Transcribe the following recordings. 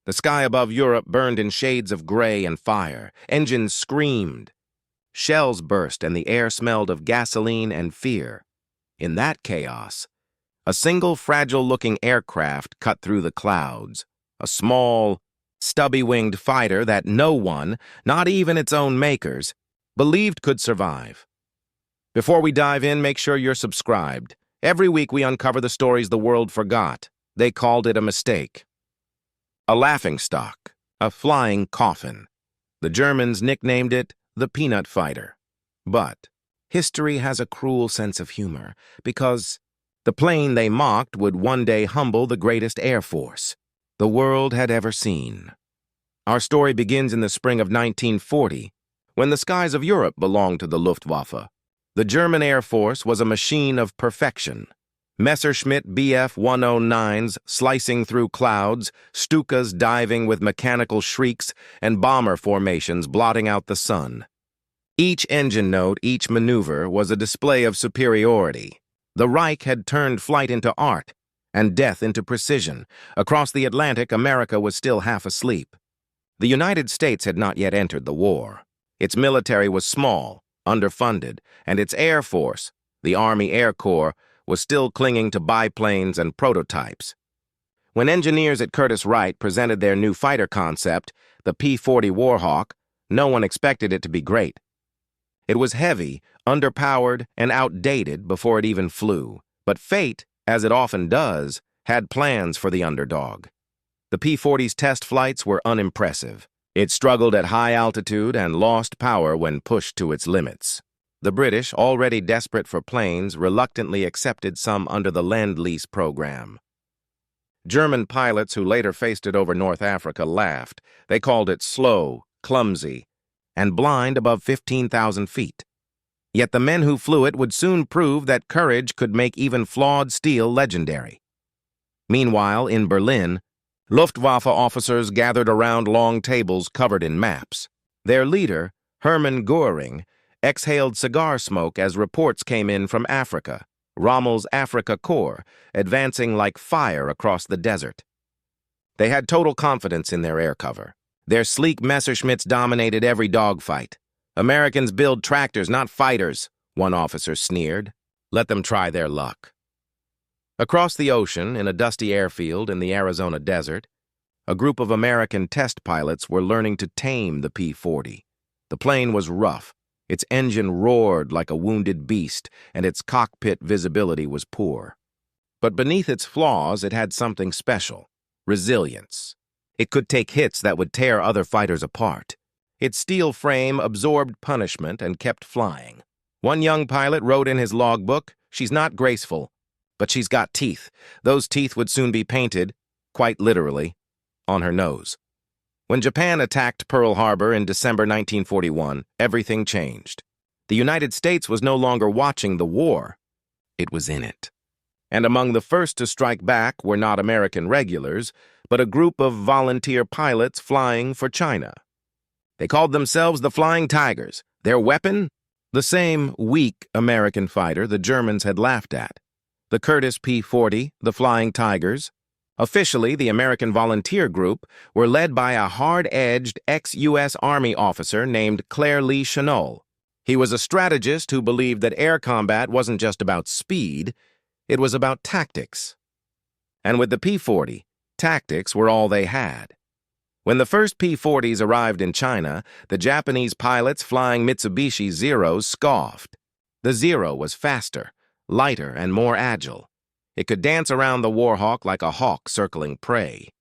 The sky above Europe burned in shades of gray and fire. Engines screamed. Shells burst and the air smelled of gasoline and fear. In that chaos, a single fragile-looking aircraft cut through the clouds. A small, stubby-winged fighter that no one, not even its own makers, believed could survive. Before we dive in, make sure you're subscribed. Every week we uncover the stories the world forgot. They called it a mistake. A laughingstock, a flying coffin. The Germans nicknamed it the Peanut Fighter. But history has a cruel sense of humor, because the plane they mocked would one day humble the greatest air force the world had ever seen. Our story begins in the spring of 1940, when the skies of Europe belonged to the Luftwaffe. The German Air Force was a machine of perfection. Messerschmitt Bf-109s slicing through clouds, Stukas diving with mechanical shrieks, and bomber formations blotting out the sun. Each engine note, each maneuver, was a display of superiority. The Reich had turned flight into art, and death into precision. Across the Atlantic, America was still half asleep. The United States had not yet entered the war. Its military was small, underfunded, and its Air Force, the Army Air Corps, was still clinging to biplanes and prototypes. When engineers at Curtiss Wright presented their new fighter concept, the P-40 Warhawk, no one expected it to be great. It was heavy, underpowered, and outdated before it even flew. But fate, as it often does, had plans for the underdog. The P-40's test flights were unimpressive. It struggled at high altitude and lost power when pushed to its limits. The British, already desperate for planes, reluctantly accepted some under the Lend-Lease program. German pilots who later faced it over North Africa laughed. They called it slow, clumsy, and blind above 15,000 feet. Yet the men who flew it would soon prove that courage could make even flawed steel legendary. Meanwhile, in Berlin, Luftwaffe officers gathered around long tables covered in maps. Their leader, Hermann Göring, exhaled cigar smoke as reports came in from Africa, Rommel's Afrika Korps, advancing like fire across the desert. They had total confidence in their air cover. Their sleek Messerschmitts dominated every dogfight. Americans build tractors, not fighters, one officer sneered. Let them try their luck. Across the ocean, in a dusty airfield in the Arizona desert, a group of American test pilots were learning to tame the P-40. The plane was rough. Its engine roared like a wounded beast, and its cockpit visibility was poor. But beneath its flaws, it had something special: resilience. It could take hits that would tear other fighters apart. Its steel frame absorbed punishment and kept flying. One young pilot wrote in his logbook, "She's not graceful, but she's got teeth. Those teeth would soon be painted, quite literally, on her nose." When Japan attacked Pearl Harbor in December 1941, everything changed. The United States was no longer watching the war. It was in it. And among the first to strike back were not American regulars, but a group of volunteer pilots flying for China. They called themselves the Flying Tigers. Their weapon? The same weak American fighter the Germans had laughed at. The Curtiss P-40, the Flying Tigers. Officially, the American volunteer group were led by a hard-edged ex-U.S. Army officer named Claire Lee Chennault. He was a strategist who believed that air combat wasn't just about speed, it was about tactics. And with the P-40, tactics were all they had. When the first P-40s arrived in China, the Japanese pilots flying Mitsubishi Zeros scoffed. The Zero was faster, lighter, and more agile. It could dance around the Warhawk like a hawk circling prey.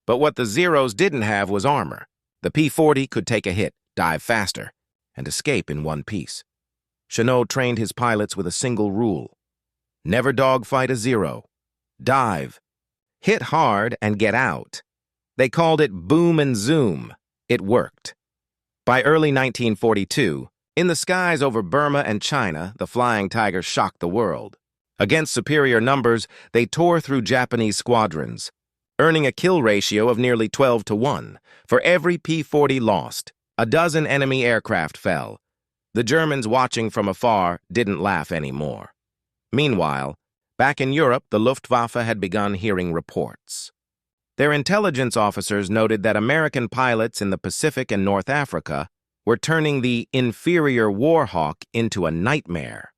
But what the Zeros didn't have was armor. The P-40 could take a hit, dive faster, and escape in one piece. Chennault trained his pilots with a single rule: never dogfight a Zero. Dive. Hit hard and get out. They called it boom and zoom. It worked. By early 1942, in the skies over Burma and China, the Flying Tigers shocked the world. Against superior numbers, they tore through Japanese squadrons, earning a kill ratio of nearly 12 to 1. For every P-40 lost, a dozen enemy aircraft fell. The Germans watching from afar didn't laugh anymore. Meanwhile, back in Europe, the Luftwaffe had begun hearing reports. Their intelligence officers noted that American pilots in the Pacific and North Africa were turning the inferior Warhawk into a nightmare.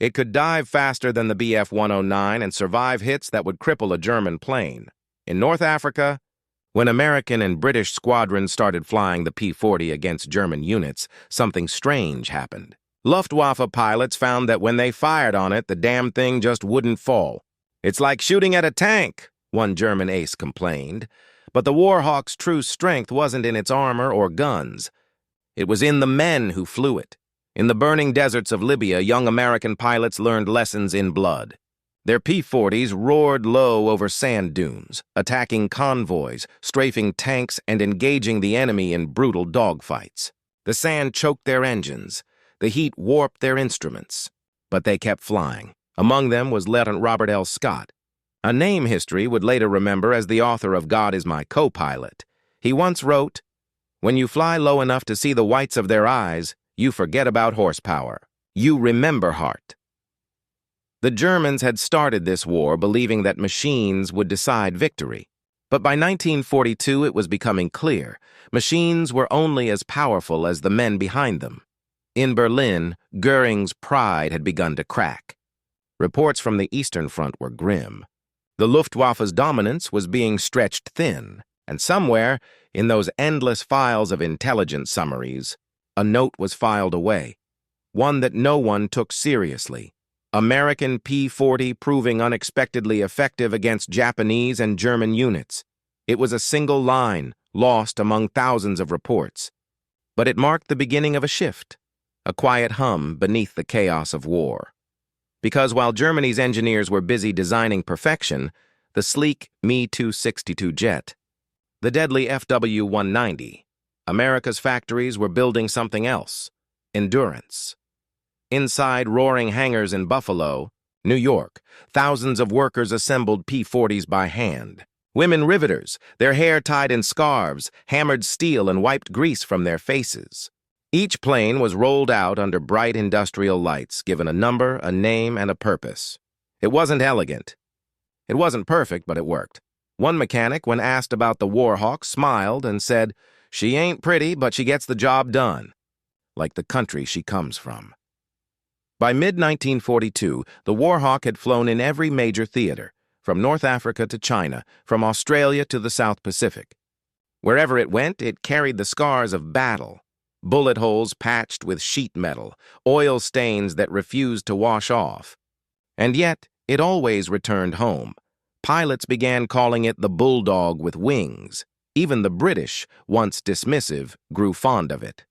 It could dive faster than the Bf-109 and survive hits that would cripple a German plane. In North Africa, when American and British squadrons started flying the P-40 against German units, something strange happened. Luftwaffe pilots found that when they fired on it, the damn thing just wouldn't fall. "It's like shooting at a tank," one German ace complained. But the Warhawk's true strength wasn't in its armor or guns. It was in the men who flew it. In the burning deserts of Libya, young American pilots learned lessons in blood. Their P-40s roared low over sand dunes, attacking convoys, strafing tanks, and engaging the enemy in brutal dogfights. The sand choked their engines. The heat warped their instruments. But they kept flying. Among them was Lieutenant Robert L. Scott, a name history would later remember as the author of God is My Co-Pilot. He once wrote, "When you fly low enough to see the whites of their eyes, you forget about horsepower. You remember heart." The Germans had started this war believing that machines would decide victory. But by 1942, it was becoming clear machines were only as powerful as the men behind them. In Berlin, Goering's pride had begun to crack. Reports from the Eastern Front were grim. The Luftwaffe's dominance was being stretched thin, and somewhere, in those endless files of intelligence summaries, a note was filed away, one that no one took seriously. American P-40 proving unexpectedly effective against Japanese and German units. It was a single line, lost among thousands of reports. But it marked the beginning of a shift, a quiet hum beneath the chaos of war. Because while Germany's engineers were busy designing perfection, the sleek Me-262 jet, the deadly FW-190, America's factories were building something else: endurance. Inside roaring hangars in Buffalo, New York, thousands of workers assembled P-40s by hand. Women riveters, their hair tied in scarves, hammered steel and wiped grease from their faces. Each plane was rolled out under bright industrial lights, given a number, a name, and a purpose. It wasn't elegant. It wasn't perfect, but it worked. One mechanic, when asked about the Warhawk, smiled and said, "She ain't pretty, but she gets the job done," like the country she comes from. By mid-1942, the Warhawk had flown in every major theater, from North Africa to China, from Australia to the South Pacific. Wherever it went, it carried the scars of battle. Bullet holes patched with sheet metal, oil stains that refused to wash off. And yet, it always returned home. Pilots began calling it the bulldog with wings. Even the British, once dismissive, grew fond of it.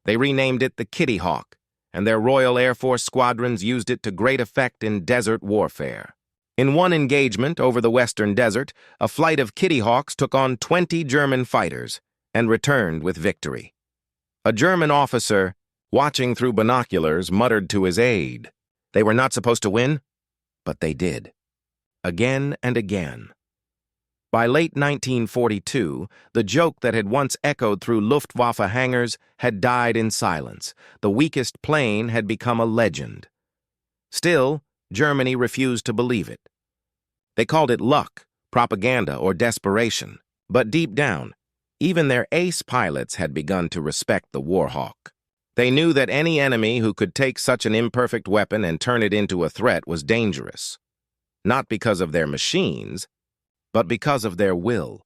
They renamed it the Kitty Hawk, and their Royal Air Force squadrons used it to great effect in desert warfare. In one engagement over the Western Desert, a flight of Kitty Hawks took on 20 German fighters and returned with victory. A German officer, watching through binoculars, muttered to his aide, "They were not supposed to win," but they did. Again and again. By late 1942, the joke that had once echoed through Luftwaffe hangars had died in silence. The weakest plane had become a legend. Still, Germany refused to believe it. They called it luck, propaganda, or desperation. But deep down, even their ace pilots had begun to respect the Warhawk. They knew that any enemy who could take such an imperfect weapon and turn it into a threat was dangerous. Not because of their machines, but because of their will.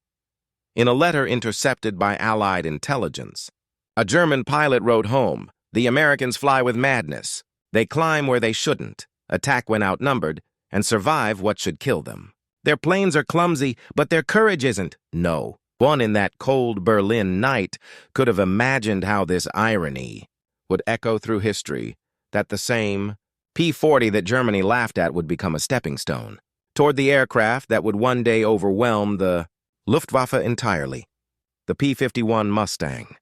In a letter intercepted by Allied intelligence, a German pilot wrote home, "The Americans fly with madness. They climb where they shouldn't, attack when outnumbered, and survive what should kill them. Their planes are clumsy, but their courage isn't." No. One in that cold Berlin night could have imagined how this irony would echo through history, that the same P-40 that Germany laughed at would become a stepping stone toward the aircraft that would one day overwhelm the Luftwaffe entirely, the P-51 Mustang.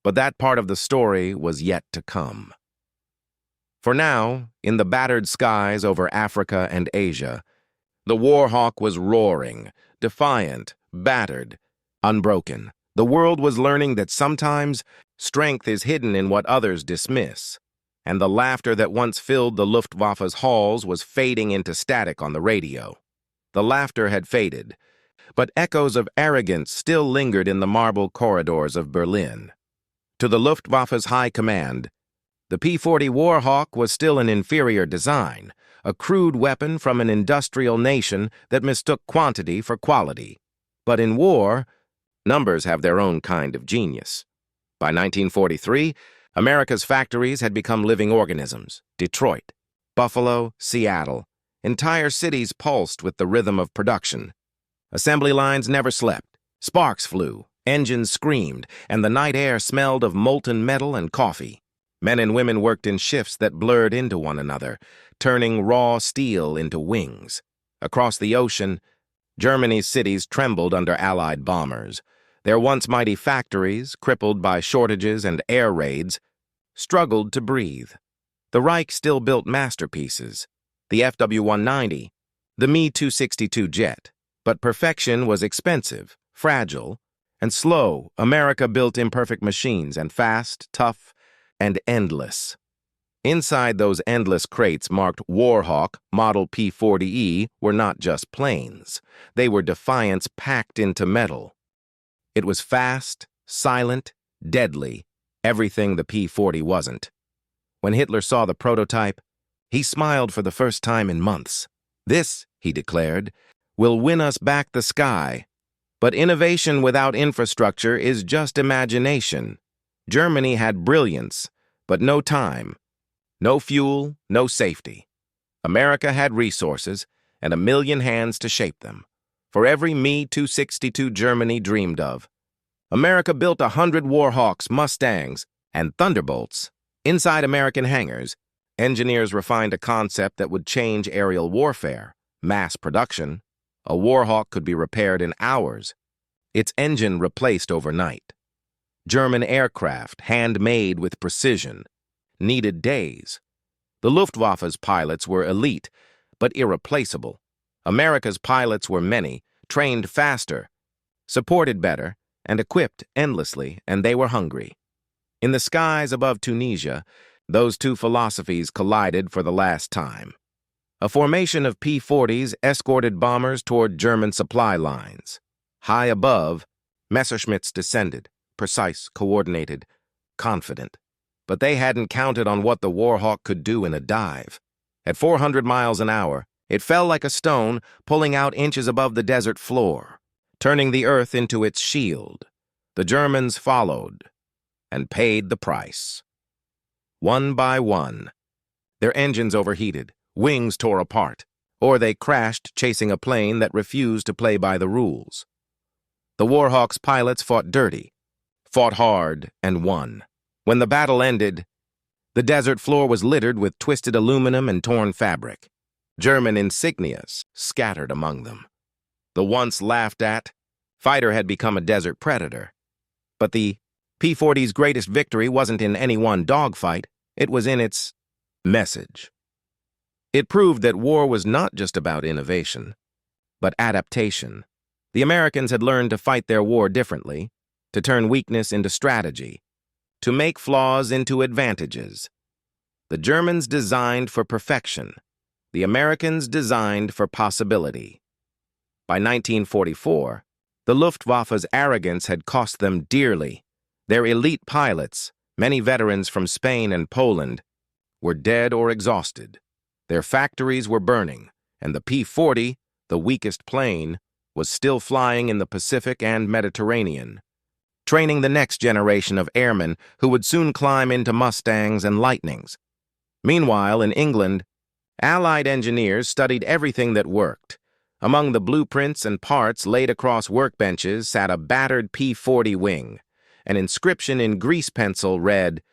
But that part of the story was yet to come. For now, in the battered skies over Africa and Asia, the Warhawk was roaring, defiant, battered, unbroken. The world was learning that sometimes strength is hidden in what others dismiss, and the laughter that once filled the Luftwaffe's halls was fading into static on the radio. The laughter had faded, but echoes of arrogance still lingered in the marble corridors of Berlin. To the Luftwaffe's high command, the P-40 Warhawk was still an inferior design, a crude weapon from an industrial nation that mistook quantity for quality. But in war, numbers have their own kind of genius. By 1943, America's factories had become living organisms. Detroit, Buffalo, Seattle. Entire cities pulsed with the rhythm of production. Assembly lines never slept. Sparks flew, engines screamed, and the night air smelled of molten metal and coffee. Men and women worked in shifts that blurred into one another, turning raw steel into wings. Across the ocean, Germany's cities trembled under Allied bombers. Their once mighty factories, crippled by shortages and air raids, struggled to breathe. The Reich still built masterpieces, the FW-190, the Me-262 jet, but perfection was expensive, fragile, and slow. America built imperfect machines, and fast, tough, and endless. Inside those endless crates marked Warhawk, Model P-40E, were not just planes. They were defiance packed into metal. It was fast, silent, deadly, everything the P-40 wasn't. When Hitler saw the prototype, he smiled for the first time in months. "This," he declared, "will win us back the sky. But innovation without infrastructure is just imagination." Germany had brilliance, but no time. No fuel, no safety. America had resources and 1,000,000 hands to shape them. For every Me-262 Germany dreamed of, America built 100 Warhawks, Mustangs, and Thunderbolts. Inside American hangars, engineers refined a concept that would change aerial warfare, mass production. A Warhawk could be repaired in hours, its engine replaced overnight. German aircraft, handmade with precision, needed days. The Luftwaffe's pilots were elite, but irreplaceable. America's pilots were many, trained faster, supported better, and equipped endlessly, and they were hungry. In the skies above Tunisia, those two philosophies collided for the last time. A formation of P-40s escorted bombers toward German supply lines. High above, Messerschmitts descended, precise, coordinated, confident. But they hadn't counted on what the Warhawk could do in a dive. At 400 miles an hour, it fell like a stone, pulling out inches above the desert floor, turning the earth into its shield. The Germans followed and paid the price. One by one, their engines overheated, wings tore apart, or they crashed chasing a plane that refused to play by the rules. The Warhawk's pilots fought dirty, fought hard, and won. When the battle ended, the desert floor was littered with twisted aluminum and torn fabric. German insignias scattered among them. The once laughed at fighter had become a desert predator. But the P-40's greatest victory wasn't in any one dogfight, it was in its message. It proved that war was not just about innovation, but adaptation. The Americans had learned to fight their war differently, to turn weakness into strategy, to make flaws into advantages. The Germans designed for perfection. The Americans designed for possibility. By 1944, the Luftwaffe's arrogance had cost them dearly. Their elite pilots, many veterans from Spain and Poland, were dead or exhausted. Their factories were burning, and the P-40, the weakest plane, was still flying in the Pacific and Mediterranean, training the next generation of airmen who would soon climb into Mustangs and Lightnings. Meanwhile, in England, Allied engineers studied everything that worked. Among the blueprints and parts laid across workbenches sat a battered P-40 wing. An inscription in grease pencil read,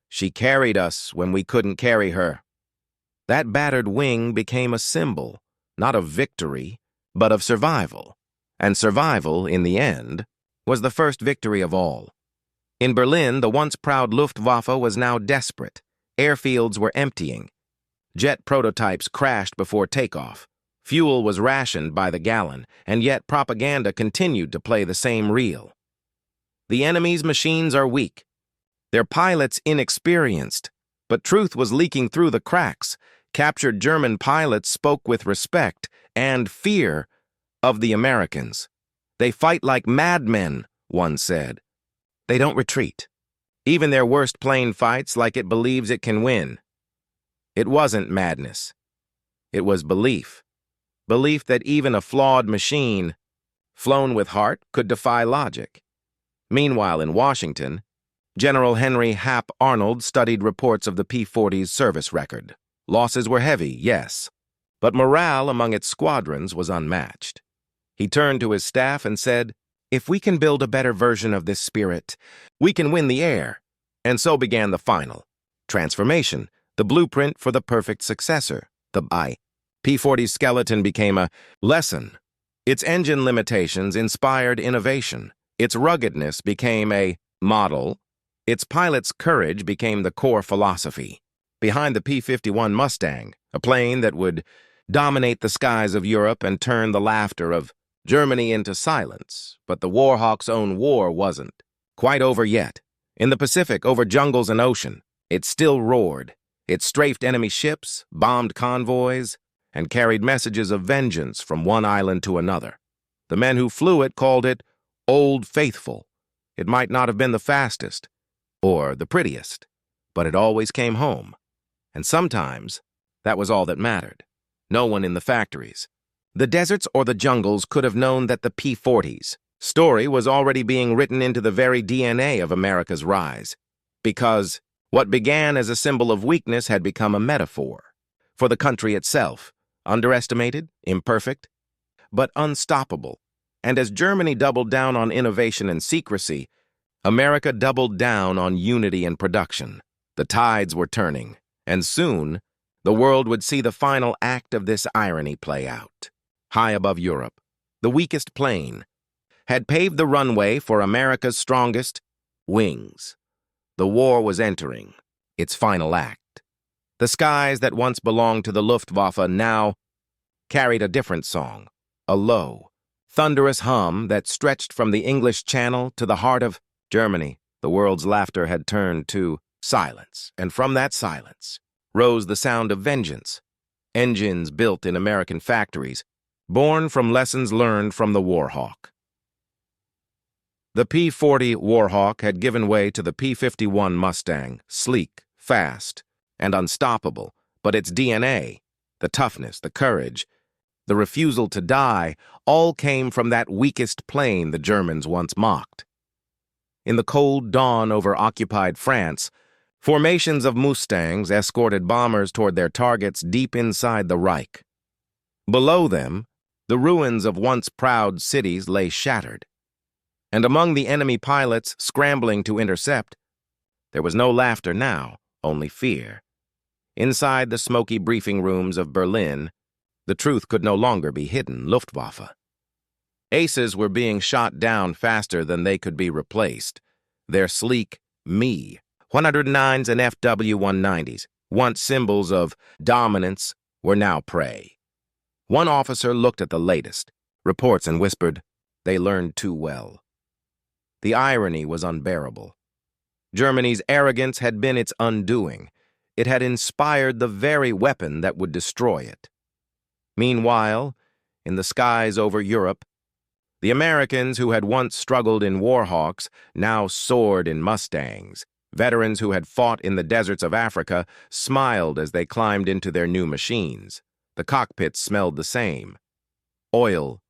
"She carried us when we couldn't carry her." That battered wing became a symbol, not of victory, but of survival. And survival, in the end, was the first victory of all. In Berlin, the once proud Luftwaffe was now desperate. Airfields were emptying. Jet prototypes crashed before takeoff. Fuel was rationed by the gallon, and yet propaganda continued to play the same reel. The enemy's machines are weak, their pilots inexperienced, but truth was leaking through the cracks. Captured German pilots spoke with respect and fear of the Americans. They fight like madmen, one said. They don't retreat. Even their worst plane fights like it believes it can win. It wasn't madness. It was belief. Belief that even a flawed machine, flown with heart, could defy logic. Meanwhile, in Washington, General Henry Hap Arnold studied reports of the P-40's service record. Losses were heavy, yes, but morale among its squadrons was unmatched. He turned to his staff and said, "If we can build a better version of this spirit, we can win the air." And so began the final transformation, the blueprint for the perfect successor. The P-40's skeleton became a lesson. Its engine limitations inspired innovation. Its ruggedness became a model. Its pilot's courage became the core philosophy. Behind the P-51 Mustang, a plane that would dominate the skies of Europe and turn the laughter of Germany into silence. But the Warhawk's own war wasn't quite over yet. In the Pacific, over jungles and ocean, it still roared. It strafed enemy ships, bombed convoys, and carried messages of vengeance from one island to another. The men who flew it called it Old Faithful. It might not have been the fastest or the prettiest, but it always came home. And sometimes that was all that mattered. No one in the factories, the deserts or the jungles could have known that the P-40's story was already being written into the very DNA of America's rise, because what began as a symbol of weakness had become a metaphor for the country itself, underestimated, imperfect, but unstoppable. And as Germany doubled down on innovation and secrecy, America doubled down on unity and production. The tides were turning, and soon the world would see the final act of this irony play out. High above Europe, the weakest plane had paved the runway for America's strongest wings. The war was entering its final act. The skies that once belonged to the Luftwaffe now carried a different song, a low, thunderous hum that stretched from the English Channel to the heart of Germany. The world's laughter had turned to silence, and from that silence rose the sound of vengeance. Engines built in American factories, born from lessons learned from the Warhawk. The P-40 Warhawk had given way to the P-51 Mustang, sleek, fast, and unstoppable, but its DNA, the toughness, the courage, the refusal to die, all came from that weakest plane the Germans once mocked. In the cold dawn over occupied France, formations of Mustangs escorted bombers toward their targets deep inside the Reich. Below them, the ruins of once proud cities lay shattered. And among the enemy pilots scrambling to intercept, there was no laughter now, only fear. Inside the smoky briefing rooms of Berlin, the truth could no longer be hidden. Luftwaffe. Aces were being shot down faster than they could be replaced. Their sleek Me 109s and FW-190s, once symbols of dominance, were now prey. One officer looked at the latest reports and whispered, "They learned too well." The irony was unbearable. Germany's arrogance had been its undoing. It had inspired the very weapon that would destroy it. Meanwhile, in the skies over Europe, the Americans who had once struggled in Warhawks now soared in Mustangs. Veterans who had fought in the deserts of Africa smiled as they climbed into their new machines. The cockpits smelled the same. Oil,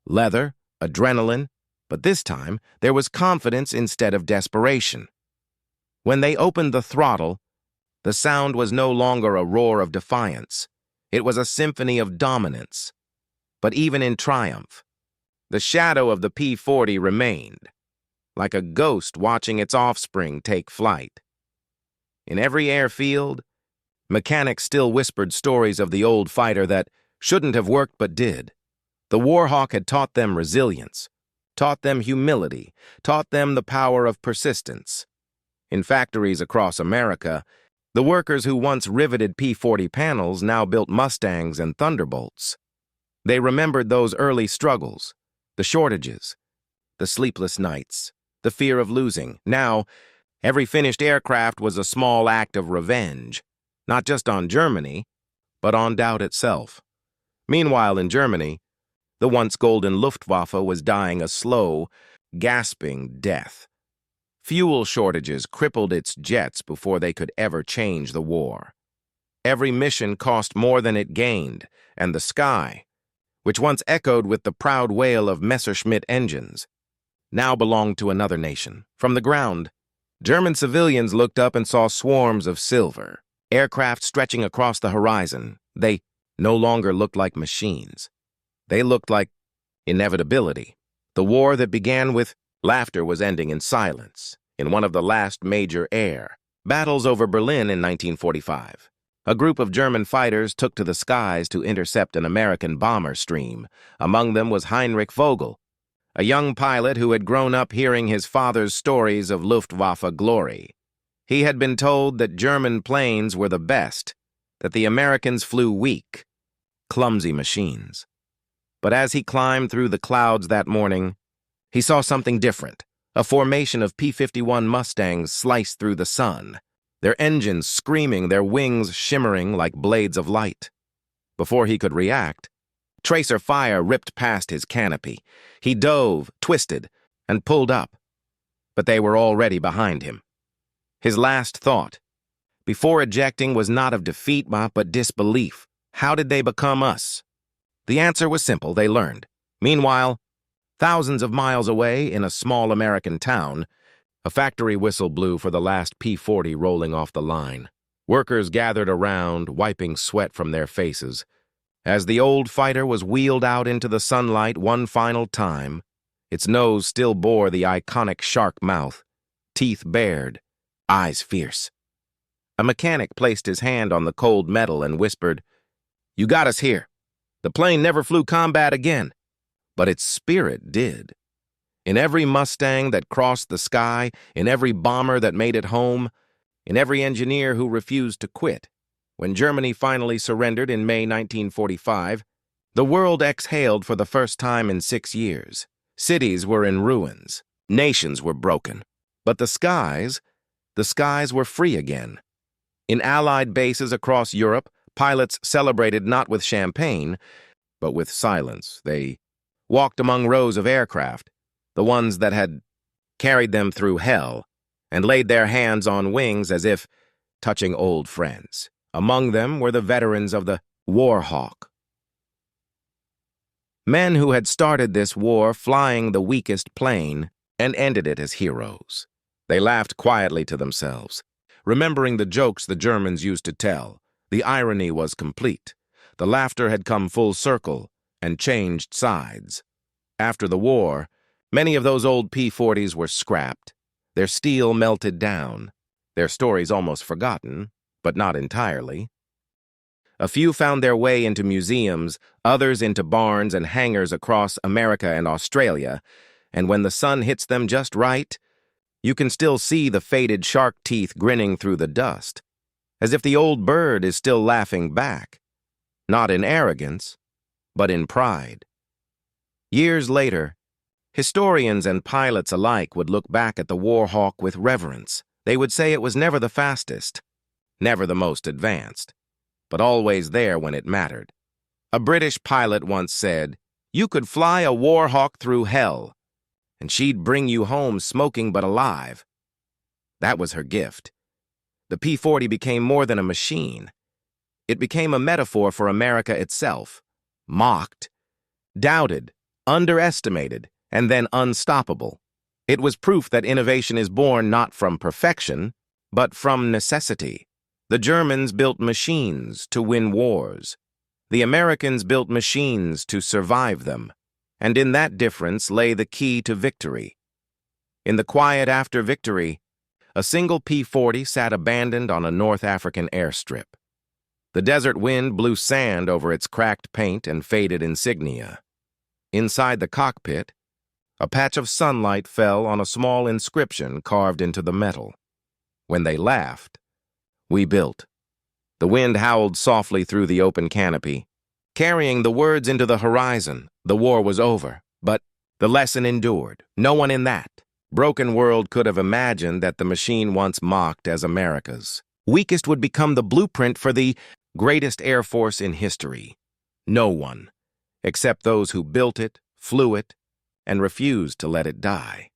leather, adrenaline, but this time there was confidence instead of desperation. When they opened the throttle, the sound was no longer a roar of defiance. It was a symphony of dominance. But even in triumph, the shadow of the P-40 remained, like a ghost watching its offspring take flight. In every airfield, mechanics still whispered stories of the old fighter that shouldn't have worked but did. The Warhawk had taught them resilience, taught them humility, taught them the power of persistence. In factories across America, the workers who once riveted P-40 panels now built Mustangs and Thunderbolts. They remembered those early struggles, the shortages, the sleepless nights, the fear of losing. Now, every finished aircraft was a small act of revenge, not just on Germany, but on doubt itself. Meanwhile, in Germany, The once golden Luftwaffe was dying a slow, gasping death. Fuel shortages crippled its jets before they could ever change the war. Every mission cost more than it gained, and the sky, which once echoed with the proud wail of Messerschmitt engines, now belonged to another nation. From the ground, German civilians looked up and saw swarms of silver, aircraft stretching across the horizon. They no longer looked like machines. They looked like inevitability. The war that began with laughter was ending in silence, in one of the last major air battles over Berlin in 1945. A group of German fighters took to the skies to intercept an American bomber stream. Among them was Heinrich Vogel, a young pilot who had grown up hearing his father's stories of Luftwaffe glory. He had been told that German planes were the best, that the Americans flew weak, clumsy machines. But as he climbed through the clouds that morning, he saw something different. A formation of P-51 Mustangs sliced through the sun, their engines screaming, their wings shimmering like blades of light. Before he could react, tracer fire ripped past his canopy. He dove, twisted, and pulled up. But they were already behind him. His last thought, before ejecting, was not of defeat, but disbelief. How did they become us? The answer was simple, they learned. Meanwhile, thousands of miles away in a small American town, a factory whistle blew for the last P-40 rolling off the line. Workers gathered around, wiping sweat from their faces. As the old fighter was wheeled out into the sunlight one final time, its nose still bore the iconic shark mouth, teeth bared, eyes fierce. A mechanic placed his hand on the cold metal and whispered, "You got us here. The plane never flew combat again." But its spirit did. In every Mustang that crossed the sky, in every bomber that made it home, in every engineer who refused to quit. When Germany finally surrendered in May 1945, the world exhaled for the first time in 6 years. Cities were in ruins. Nations were broken. But the skies were free again. In Allied bases across Europe, pilots celebrated not with champagne, but with silence. They walked among rows of aircraft, the ones that had carried them through hell, and laid their hands on wings as if touching old friends. Among them were the veterans of the Warhawk. Men who had started this war flying the weakest plane and ended it as heroes. They laughed quietly to themselves, remembering the jokes the Germans used to tell. The irony was complete. The laughter had come full circle and changed sides. After the war, many of those old P-40s were scrapped, their steel melted down, their stories almost forgotten, but not entirely. A few found their way into museums, others into barns and hangars across America and Australia, and when the sun hits them just right, you can still see the faded shark teeth grinning through the dust, as if the old bird is still laughing back, not in arrogance, but in pride. Years later, historians and pilots alike would look back at the Warhawk with reverence. They would say it was never the fastest, never the most advanced, but always there when it mattered. A British pilot once said, "You could fly a Warhawk through hell, and she'd bring you home smoking but alive." That was her gift. The P-40 became more than a machine. It became a metaphor for America itself, mocked, doubted, underestimated, and then unstoppable. It was proof that innovation is born not from perfection, but from necessity. The Germans built machines to win wars. The Americans built machines to survive them. And in that difference lay the key to victory. In the quiet after victory, a single P-40 sat abandoned on a North African airstrip. The desert wind blew sand over its cracked paint and faded insignia. Inside the cockpit, a patch of sunlight fell on a small inscription carved into the metal. When they laughed, we built. The wind howled softly through the open canopy, carrying the words into the horizon. The war was over, but the lesson endured. No one in that broken world could have imagined that the machine once mocked as America's weakest would become the blueprint for the greatest air force in history. No one. except those who built it, flew it, and refused to let it die.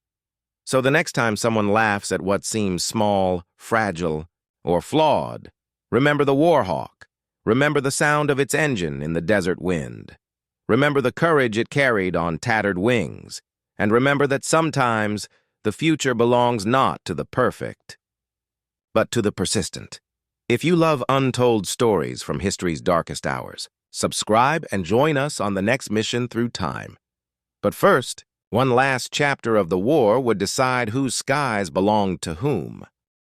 So the next time someone laughs at what seems small, fragile, or flawed, remember the Warhawk. Remember the sound of its engine in the desert wind. Remember the courage it carried on tattered wings. And remember that sometimes the future belongs not to the perfect, but to the persistent. If you love untold stories from history's darkest hours, subscribe and join us on the next mission through time. But first, one last chapter of the war would decide whose skies belonged to whom.